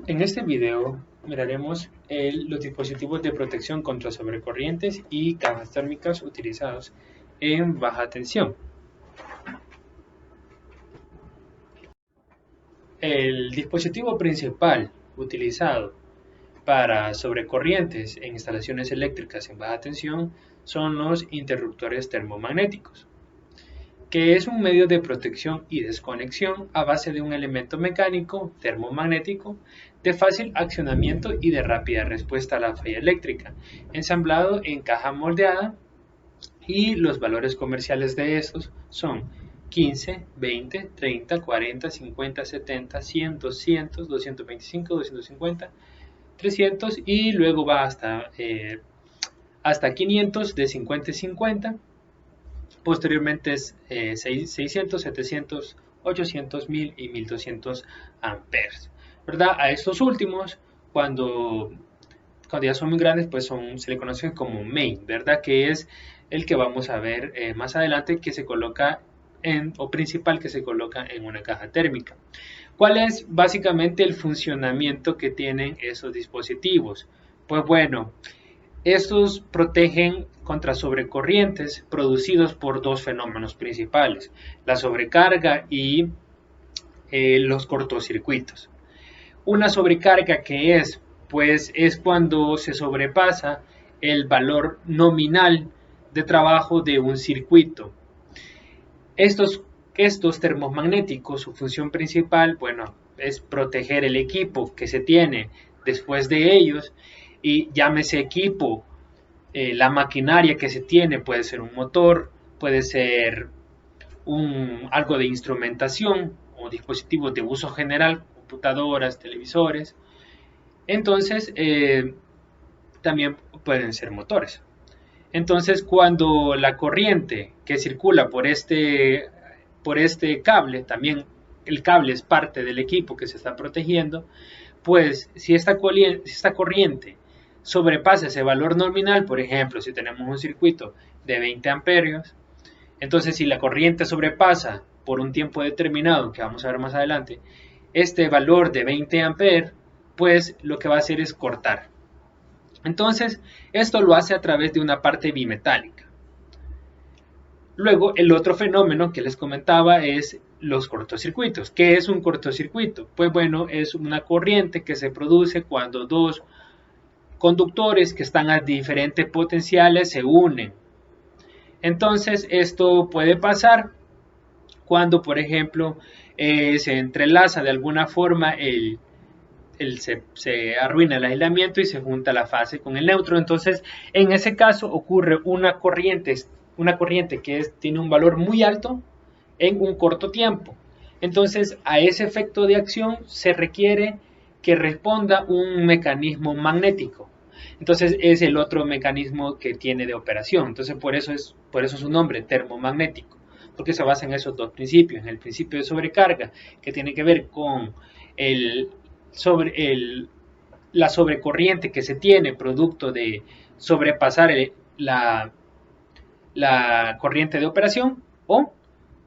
En este video miraremos los dispositivos de protección contra sobrecorrientes y cajas térmicas utilizados en baja tensión. El dispositivo principal utilizado para sobrecorrientes en instalaciones eléctricas en baja tensión son los interruptores termomagnéticos, que es un medio de protección y desconexión a base de un elemento mecánico termomagnético de fácil accionamiento y de rápida respuesta a la falla eléctrica, ensamblado en caja moldeada, y los valores comerciales de estos son 15, 20, 30, 40, 50, 70, 100, 200, 225, 250, 300 y luego va hasta 500 de 50 y 50. Posteriormente es 600, 700, 800, 1000 y 1200 amperes, ¿verdad? A estos últimos, cuando ya son muy grandes, pues se le conocen como main, ¿verdad? Que es el que vamos a ver más adelante, que se coloca o principal, que se coloca en una caja térmica. ¿Cuál es básicamente el funcionamiento que tienen esos dispositivos? Pues bueno, estos protegen contra sobrecorrientes producidos por dos fenómenos principales, la sobrecarga y los cortocircuitos. Una sobrecarga que es cuando se sobrepasa el valor nominal de trabajo de un circuito. Estos termomagnéticos, su función principal, bueno, es proteger el equipo que se tiene después de ellos, y llámese equipo, la maquinaria que se tiene, puede ser un motor, puede ser algo de instrumentación o dispositivos de uso general, computadoras, televisores. Entonces, también pueden ser motores. Entonces, cuando la corriente que circula por este cable, también el cable es parte del equipo que se está protegiendo, pues si esta corriente sobrepasa ese valor nominal, por ejemplo, si tenemos un circuito de 20 amperios, entonces si la corriente sobrepasa por un tiempo determinado, que vamos a ver más adelante, este valor de 20 amperes, pues lo que va a hacer es cortar. Entonces, esto lo hace a través de una parte bimetálica. Luego, el otro fenómeno que les comentaba es los cortocircuitos. ¿Qué es un cortocircuito? Pues bueno, es una corriente que se produce cuando dos conductores que están a diferentes potenciales se unen. Entonces, esto puede pasar cuando, por ejemplo, se entrelaza de alguna forma se arruina el aislamiento y se junta la fase con el neutro. Entonces, en ese caso ocurre una corriente que tiene un valor muy alto en un corto tiempo. Entonces, a ese efecto de acción se requiere que responda un mecanismo magnético. Entonces, es el otro mecanismo que tiene de operación. Entonces, por eso su nombre, termomagnético, porque se basa en esos dos principios, en el principio de sobrecarga, que tiene que ver con el, la sobrecorriente que se tiene producto de sobrepasar la corriente de operación, o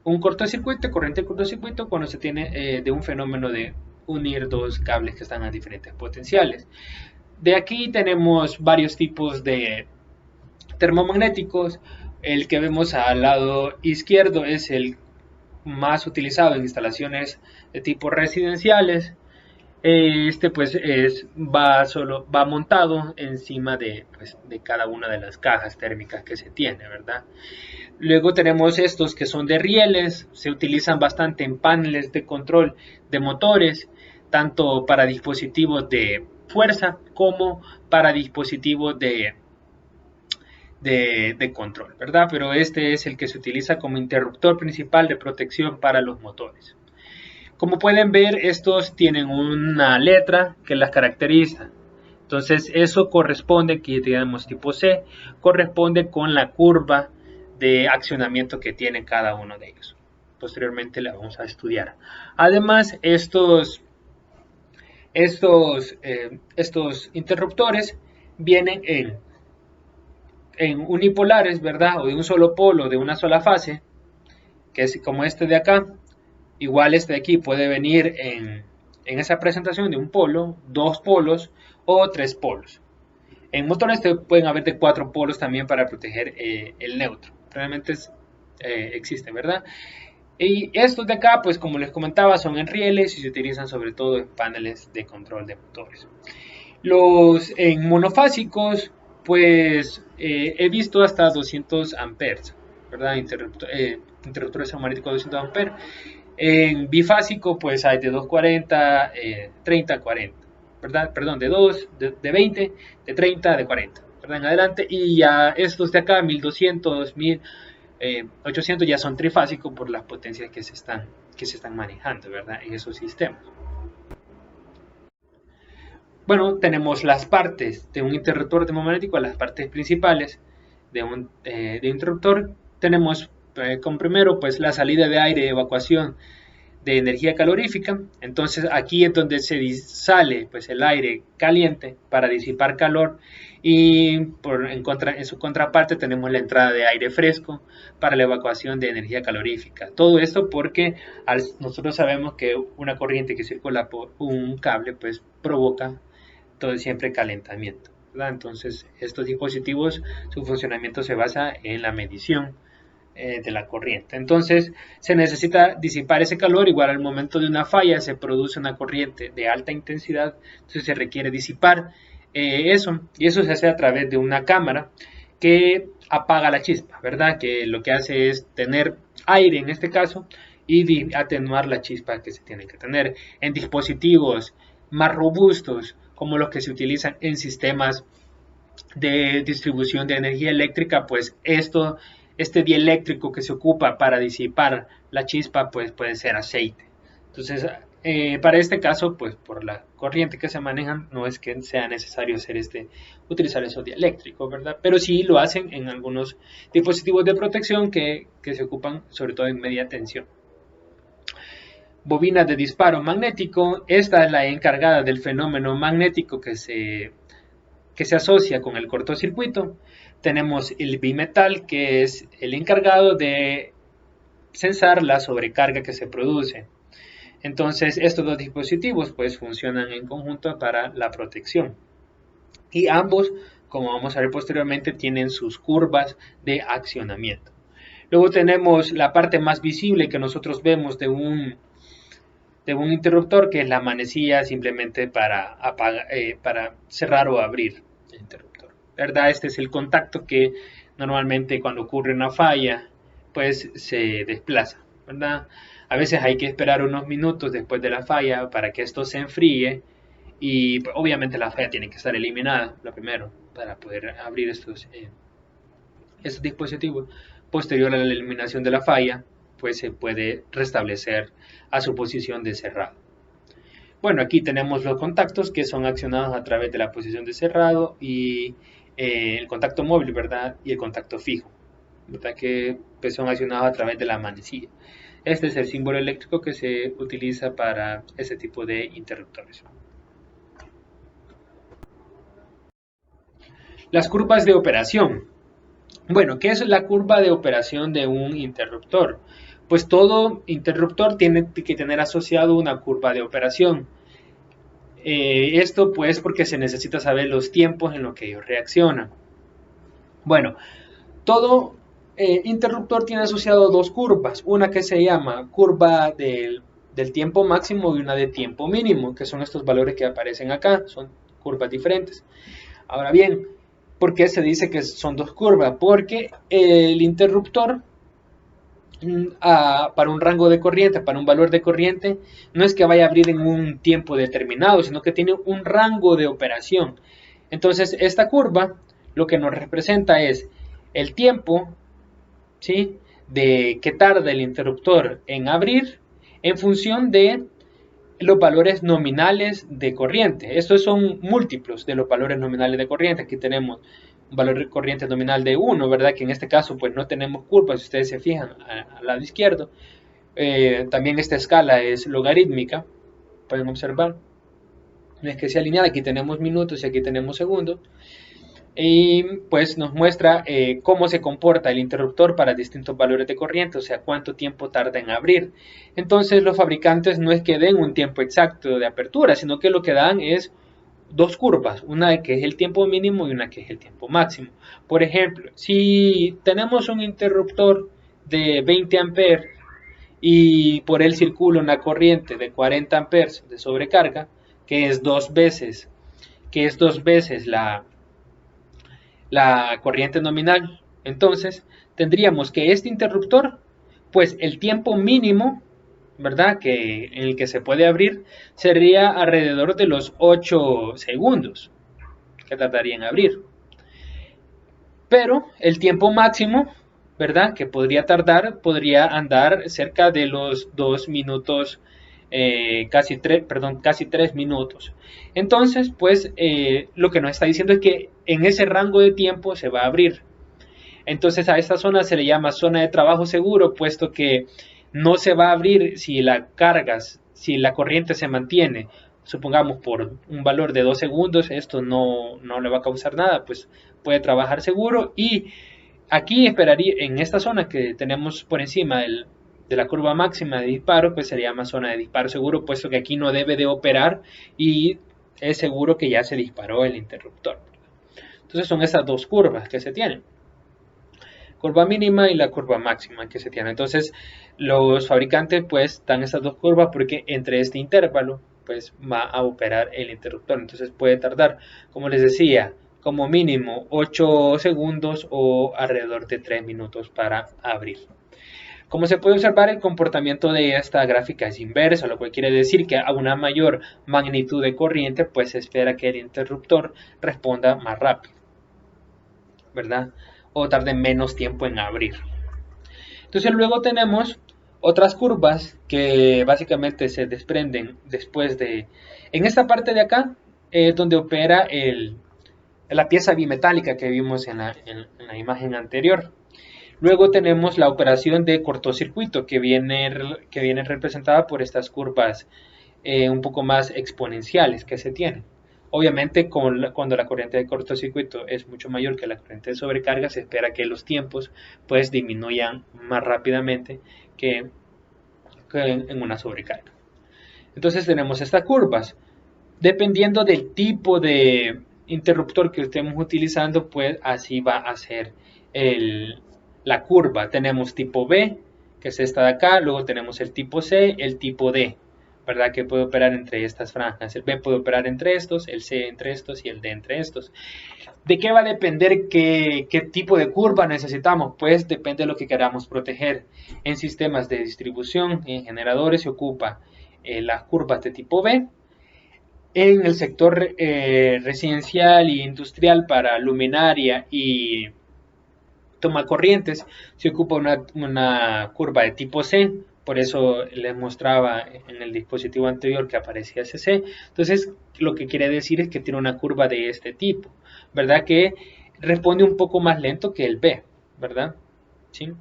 un cortocircuito, corriente de cortocircuito, cuando se tiene de un fenómeno de unir dos cables que están a diferentes potenciales. De aquí tenemos varios tipos de termomagnéticos. El que vemos al lado izquierdo es el más utilizado en instalaciones de tipo residenciales. Este pues va montado encima de cada una de las cajas térmicas que se tiene, ¿verdad? Luego tenemos estos que son de rieles, se utilizan bastante en paneles de control de motores, tanto para dispositivos de fuerza como para dispositivos de control, ¿verdad? Pero este es el que se utiliza como interruptor principal de protección para los motores. Como pueden ver, estos tienen una letra que las caracteriza. Entonces eso corresponde, que tenemos tipo C, corresponde con la curva de accionamiento que tiene cada uno de ellos. Posteriormente la vamos a estudiar. Además, estos interruptores vienen en unipolares, ¿verdad? O de un solo polo, de una sola fase, que es como este de acá. Igual este de aquí puede venir en esa presentación de un polo, 2 polos o 3 polos. En motores pueden haber de 4 polos también para proteger el neutro. Realmente existe, ¿verdad? Y estos de acá, pues como les comentaba, son en rieles y se utilizan sobre todo en paneles de control de motores. Los en monofásicos, pues he visto hasta 200 amperes, ¿verdad? Interruptores magnéticos de 200 amperes. En bifásico, pues hay de 240, 30, 40, ¿verdad? Perdón, de 2, de 20, de 30, de 40, ¿verdad? En adelante. Y ya estos de acá, 1200, 1800, ya son trifásicos por las potencias que se están manejando, ¿verdad? En esos sistemas. Bueno, tenemos las partes de un interruptor termomagnético, las partes principales de un interruptor. Tenemos como primero pues la salida de aire, evacuación de energía calorífica. Entonces aquí es donde sale pues el aire caliente para disipar calor, y en su contraparte tenemos la entrada de aire fresco para la evacuación de energía calorífica. Todo esto porque nosotros sabemos que una corriente que circula por un cable pues provoca todo siempre calentamiento, ¿verdad? Entonces estos dispositivos, su funcionamiento se basa en la medición de la corriente. Entonces se necesita disipar ese calor. Igual al momento de una falla se produce una corriente de alta intensidad, entonces se requiere disipar eso, y eso se hace a través de una cámara que apaga la chispa, ¿verdad? Que lo que hace es tener aire en este caso y atenuar la chispa que se tiene que tener. En dispositivos más robustos como los que se utilizan en sistemas de distribución de energía eléctrica, pues este dieléctrico que se ocupa para disipar la chispa pues puede ser aceite. Entonces para este caso, pues por la corriente que se manejan, no es que sea necesario utilizar esos dieléctricos, ¿verdad? Pero sí lo hacen en algunos dispositivos de protección que se ocupan sobre todo en media tensión. Bobina de disparo magnético. Esta es la encargada del fenómeno magnético que se asocia con el cortocircuito. Tenemos el bimetal, que es el encargado de sensar la sobrecarga que se produce. Entonces estos dos dispositivos pues funcionan en conjunto para la protección, y ambos, como vamos a ver posteriormente, tienen sus curvas de accionamiento. Luego tenemos la parte más visible que nosotros vemos de un interruptor, que es la manecilla simplemente para cerrar o abrir el interruptor, ¿verdad? Este es el contacto que normalmente cuando ocurre una falla pues se desplaza, ¿verdad? A veces hay que esperar unos minutos después de la falla para que esto se enfríe, y pues, obviamente la falla tiene que estar eliminada lo primero para poder abrir estos dispositivos. Posterior a la eliminación de la falla, pues se puede restablecer a su posición de cerrado. Bueno, aquí tenemos los contactos que son accionados a través de la posición de cerrado y el contacto móvil, ¿verdad? Y el contacto fijo, ¿verdad? Que pues, son accionados a través de la manecilla. Este es el símbolo eléctrico que se utiliza para este tipo de interruptores. Las curvas de operación. Bueno, ¿qué es la curva de operación de un interruptor? Pues todo interruptor tiene que tener asociado una curva de operación. Esto pues porque se necesita saber los tiempos en los que ellos reaccionan. Bueno, todo interruptor tiene asociado dos curvas, una que se llama curva del tiempo máximo y una de tiempo mínimo, que son estos valores que aparecen acá, son curvas diferentes. Ahora bien, ¿por qué se dice que son dos curvas? Porque el interruptor para un rango de corriente, para un valor de corriente, no es que vaya a abrir en un tiempo determinado, sino que tiene un rango de operación. Entonces esta curva lo que nos representa es el tiempo, ¿sí?, de que tarda el interruptor en abrir en función de los valores nominales de corriente. Estos son múltiplos de los valores nominales de corriente. Aquí tenemos un valor de corriente nominal de 1, ¿verdad? Que en este caso pues no tenemos curva, si ustedes se fijan al lado izquierdo. También esta escala es logarítmica, pueden observar. No es que sea lineal, aquí tenemos minutos y aquí tenemos segundos. y pues nos muestra cómo se comporta el interruptor para distintos valores de corriente, o sea, cuánto tiempo tarda en abrir. Entonces los fabricantes no es que den un tiempo exacto de apertura, sino que lo que dan es dos curvas, una que es el tiempo mínimo y una que es el tiempo máximo. Por ejemplo, si tenemos un interruptor de 20 amperes y por él circula una corriente de 40 amperes de sobrecarga, que es dos veces la corriente nominal. Entonces, tendríamos que este interruptor, pues el tiempo mínimo, ¿verdad? Que en el que se puede abrir sería alrededor de los 8 segundos que tardaría en abrir. Pero el tiempo máximo, ¿verdad? Que podría tardar, podría andar cerca de los 2 minutos, casi 3 minutos. Entonces, pues lo que nos está diciendo es que en ese rango de tiempo se va a abrir. Entonces a esta zona se le llama zona de trabajo seguro, puesto que no se va a abrir si la cargas, si la corriente se mantiene, supongamos por un valor de 2 segundos, esto no le va a causar nada, pues puede trabajar seguro. Y aquí esperaría, en esta zona que tenemos por encima de la curva máxima de disparo, pues se llama zona de disparo seguro, puesto que aquí no debe de operar y es seguro que ya se disparó el interruptor. Entonces son esas dos curvas que se tienen, curva mínima y la curva máxima que se tiene. Entonces los fabricantes pues dan estas dos curvas porque entre este intervalo pues va a operar el interruptor. Entonces puede tardar, como les decía, como mínimo 8 segundos o alrededor de 3 minutos para abrir. Como se puede observar, el comportamiento de esta gráfica es inverso, lo cual quiere decir que a una mayor magnitud de corriente pues se espera que el interruptor responda más rápido, ¿verdad? O tarde menos tiempo en abrir. Entonces luego tenemos otras curvas que básicamente se desprenden después de... En esta parte de acá donde opera la pieza bimetálica que vimos en la imagen anterior. Luego tenemos la operación de cortocircuito que viene representada por estas curvas un poco más exponenciales que se tienen. Obviamente, cuando la corriente de cortocircuito es mucho mayor que la corriente de sobrecarga, se espera que los tiempos pues disminuyan más rápidamente que en una sobrecarga. Entonces tenemos estas curvas. Dependiendo del tipo de interruptor que estemos utilizando, pues así va a ser la curva. Tenemos tipo B, que es esta de acá, luego tenemos el tipo C, el tipo D, ¿verdad? Que puede operar entre estas franjas. El B puede operar entre estos, el C entre estos y el D entre estos. ¿De qué va a depender qué tipo de curva necesitamos? Pues depende de lo que queramos proteger. En sistemas de distribución, en generadores, se ocupa las curvas de tipo B. En el sector residencial e industrial para luminaria y toma corrientes se ocupa una curva de tipo C, por eso les mostraba en el dispositivo anterior que aparecía ese C. Entonces lo que quiere decir es que tiene una curva de este tipo, ¿verdad? Que responde un poco más lento que el B, ¿verdad? ¿Sí?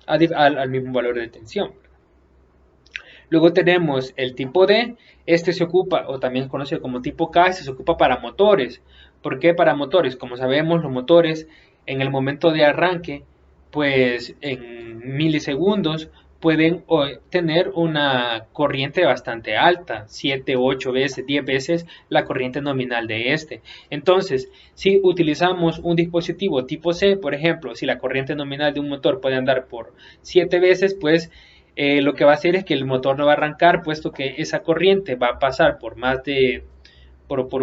Al mismo valor de tensión. Luego tenemos el tipo D, este se ocupa, o también conocido como tipo K, este se ocupa para motores. ¿Por qué para motores? Como sabemos, los motores en el momento de arranque, pues en milisegundos pueden tener una corriente bastante alta, 7, 8 veces, 10 veces la corriente nominal de este. Entonces, si utilizamos un dispositivo tipo C, por ejemplo, si la corriente nominal de un motor puede andar por 7 veces, pues lo que va a hacer es que el motor no va a arrancar, puesto que esa corriente va a pasar por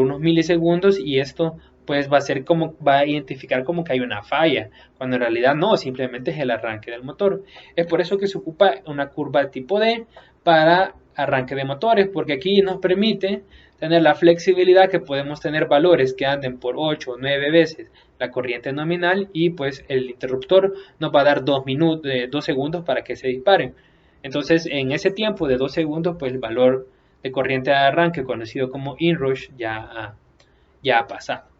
unos milisegundos, y esto pues va a identificar como que hay una falla, cuando en realidad no, simplemente es el arranque del motor. Es por eso que se ocupa una curva de tipo D para arranque de motores, porque aquí nos permite tener la flexibilidad que podemos tener valores que anden por 8 o 9 veces la corriente nominal, y pues el interruptor nos va a dar 2 segundos para que se disparen. Entonces, en ese tiempo de 2 segundos, pues el valor de corriente de arranque, conocido como inrush, ya ha pasado.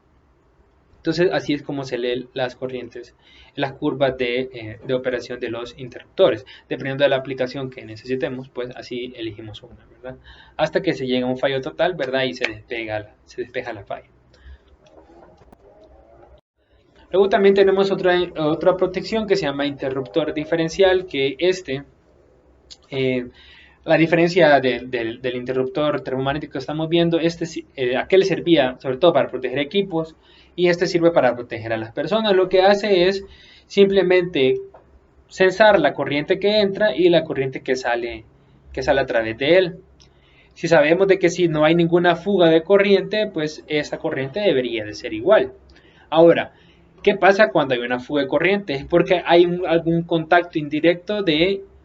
Entonces, así es como se leen las corrientes, las curvas de operación de los interruptores. Dependiendo de la aplicación que necesitemos, pues así elegimos una, ¿verdad? Hasta que se llegue a un fallo total, ¿verdad? Y se despeja la falla. Luego también tenemos otra protección que se llama interruptor diferencial, que eh, la diferencia del interruptor termomagnético que estamos viendo, aquel servía sobre todo para proteger equipos y este sirve para proteger a las personas. Lo que hace es simplemente censar la corriente que entra y la corriente que sale a través de él. Si sabemos de que si no hay ninguna fuga de corriente, pues esa corriente debería de ser igual. Ahora, ¿qué pasa cuando hay una fuga de corriente? Es porque hay algún contacto indirecto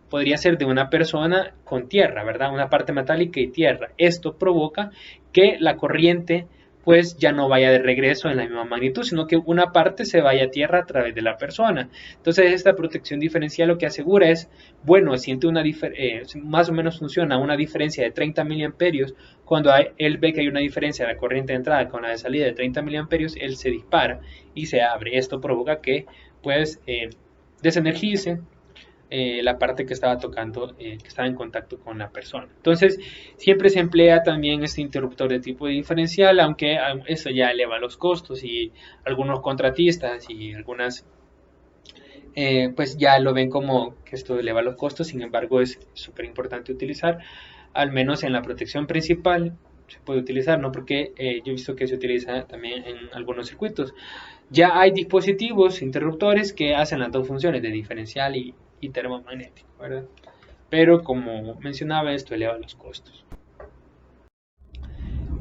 podría ser de una persona con tierra, ¿verdad? Una parte metálica y tierra. Esto provoca que la corriente pues ya no vaya de regreso en la misma magnitud, sino que una parte se vaya a tierra a través de la persona. Entonces esta protección diferencial lo que asegura es, bueno, siente más o menos funciona una diferencia de 30 miliamperios, cuando él ve que hay una diferencia de la corriente de entrada con la de salida de 30 miliamperios, él se dispara y se abre. Esto provoca que pues desenergice la parte que estaba tocando, que estaba en contacto con la persona. Entonces, siempre se emplea también este interruptor de tipo diferencial, aunque eso ya eleva los costos y algunos contratistas y pues ya lo ven como que esto eleva los costos. Sin embargo, es súper importante utilizar, al menos en la protección principal se puede utilizar, ¿no? Porque yo he visto que se utiliza también en algunos circuitos. Ya hay dispositivos, interruptores que hacen las dos funciones de diferencial y termomagnético, ¿verdad? Pero como mencionaba, esto eleva los costos.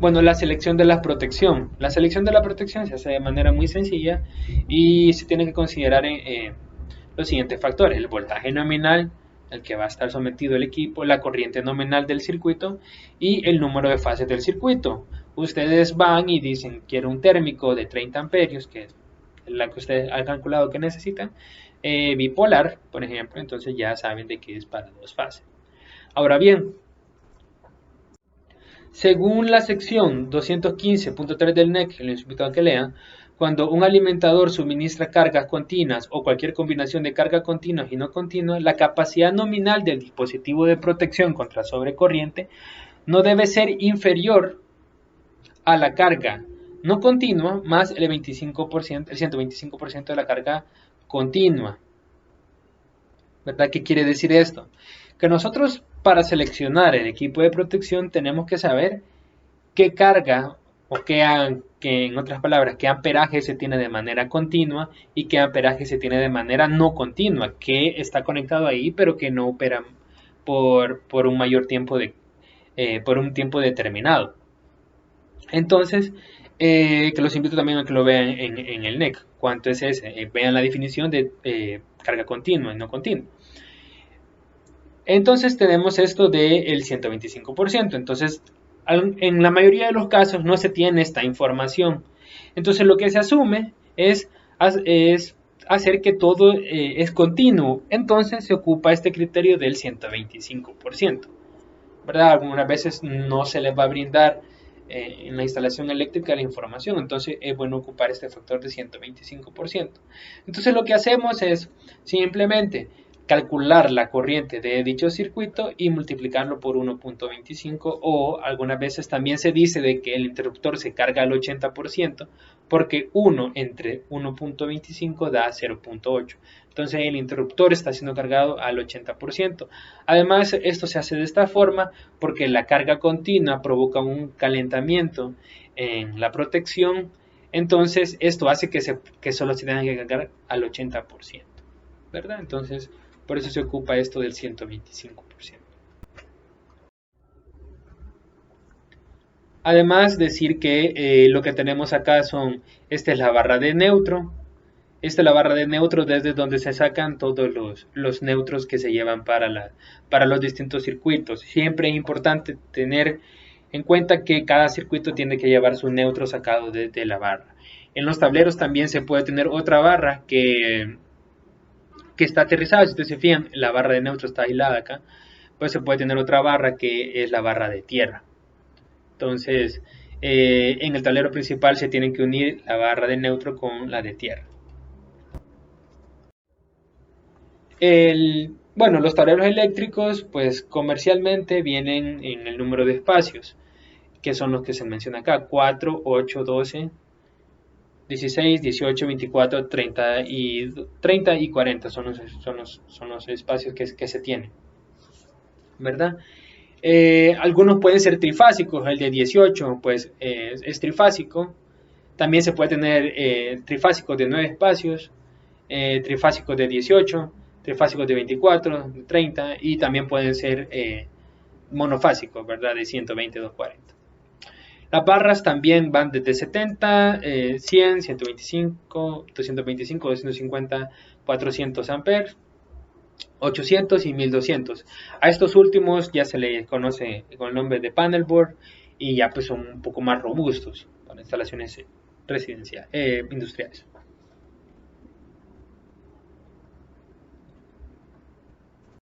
Bueno, la selección de la protección. La selección de la protección se hace de manera muy sencilla y se tiene que considerar los siguientes factores: el voltaje nominal al que va a estar sometido el equipo, la corriente nominal del circuito y el número de fases del circuito. Ustedes van y dicen, quiero un térmico de 30 amperios, que es la que ustedes han calculado que necesitan, bipolar, por ejemplo, entonces ya saben de que es para dos fases. Ahora bien, según la sección 215.3 del NEC, les invito a que lean, cuando un alimentador suministra cargas continuas o cualquier combinación de cargas continuas y no continuas, la capacidad nominal del dispositivo de protección contra sobrecorriente no debe ser inferior a la carga no continua más el 125% de la carga continua. ¿Verdad? ¿Qué quiere decir esto? Que nosotros para seleccionar el equipo de protección tenemos que saber qué carga o que en otras palabras, qué amperaje se tiene de manera continua y qué amperaje se tiene de manera no continua, que está conectado ahí pero que no opera por un mayor tiempo por un tiempo determinado. Entonces, que los invito también a que lo vean en el NEC. ¿Cuánto es ese? Vean la definición de carga continua y no continua. Entonces tenemos esto del 125%. Entonces, en la mayoría de los casos no se tiene esta información. Entonces lo que se asume es hacer que todo es continuo. Entonces se ocupa este criterio del 125%. ¿Verdad? Algunas veces no se les va a brindar en la instalación eléctrica la información, entonces es bueno ocupar este factor de 125%. Entonces lo que hacemos es simplemente calcular la corriente de dicho circuito y multiplicarlo por 1.25, o algunas veces también se dice de que el interruptor se carga al 80% porque 1 entre 1.25 da 0.8. Entonces el interruptor está siendo cargado al 80%. Además, esto se hace de esta forma porque la carga continua provoca un calentamiento en la protección. Entonces esto hace que solo se tenga que cargar al 80%, ¿verdad? Entonces por eso se ocupa esto del 125%. Además, decir que lo que tenemos acá esta es la barra de neutro. Esta es la barra de neutros desde donde se sacan todos los neutros que se llevan para los distintos circuitos. Siempre es importante tener en cuenta que cada circuito tiene que llevar su neutro sacado de la barra. En los tableros también se puede tener otra barra que está aterrizada. Si ustedes se fijan, la barra de neutro está aislada acá. Pues se puede tener otra barra que es la barra de tierra. Entonces, en el tablero principal se tienen que unir la barra de neutro con la de tierra. Bueno, los tableros eléctricos, pues comercialmente vienen en el número de espacios, que son los que se menciona acá: 4, 8, 12 16, 18, 24, 30 y 40 son los espacios que se tienen, ¿verdad? Algunos pueden ser trifásicos, el de 18 pues es trifásico. También se puede tener trifásicos de 9 espacios, trifásicos de 18, trifásicos de 24, de 30 y también pueden ser monofásicos, ¿verdad? De 120, 240. Las barras también van desde 70, 100, 125, 225, 250, 400 amperes, 800 y 1200. A estos últimos ya se les conoce con el nombre de panel board y ya pues son un poco más robustos para instalaciones residenciales, industriales.